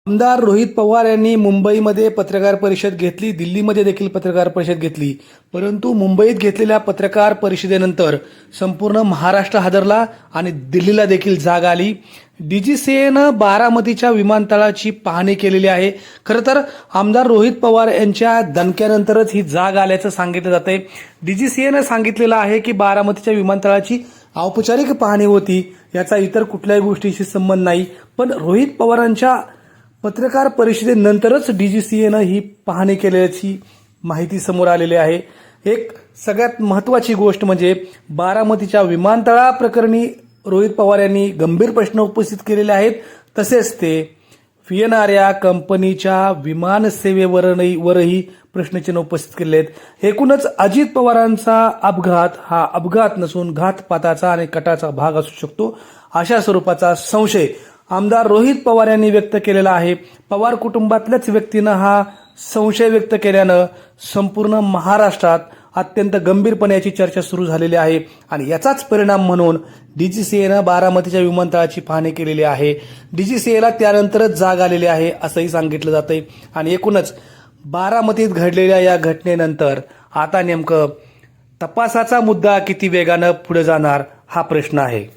आमदार रोहित पवार यांनी मुंबईमध्ये पत्रकार परिषद घेतली, दिल्लीमध्ये देखील पत्रकार परिषद घेतली. परंतु मुंबईत घेतलेल्या पत्रकार परिषदेनंतर संपूर्ण महाराष्ट्र हादरला आणि दिल्लीला देखील जाग आली. डीजीसीएनं बारामतीच्या विमानतळाची पाहणी केलेली आहे. खरं तर आमदार रोहित पवार यांच्या दणक्यानंतरच ही जाग आल्याचं सांगितलं जातंय. डीजीसीएनं सांगितलेलं आहे की बारामतीच्या विमानतळाची औपचारिक पाहणी होती, याचा इतर कुठल्याही गोष्टीशी संबंध नाही. पण रोहित पवारांच्या पत्रकार परिषदेनंतरच डीजीसीएनं ही पाहणी केल्याची माहिती समोर आलेली आहे. एक सगळ्यात महत्त्वाची गोष्ट म्हणजे बारामतीच्या विमानतळाप्रकरणी रोहित पवार यांनी गंभीर प्रश्न उपस्थित केलेले आहेत. तसेच ते येणाऱ्या कंपनीच्या विमानसेवेवरही प्रश्नचिन्ह उपस्थित केले आहेत. एकूणच अजित पवारांचा अपघात हा अपघात नसून घातपाताचा आणि कटाचा भाग असू शकतो, अशा स्वरूपाचा संशय आमदार रोहित पवार यांनी व्यक्त केलेला आहे. पवार कुटुंबातल्याच व्यक्तीनं हा संशय व्यक्त केल्यानं संपूर्ण महाराष्ट्रात अत्यंत गंभीरपणे याची चर्चा सुरू झालेली आहे आणि याचाच परिणाम म्हणून डीजीसीएनं बारामतीच्या विमानतळाची पाहणी केलेली आहे. डीजीसीएला त्यानंतरच जाग आलेली आहे असंही सांगितलं जातंय. आणि एकूणच बारामतीत घडलेल्या या घटनेनंतर आता नेमकं तपासाचा मुद्दा किती वेगानं पुढे जाणार हा प्रश्न आहे.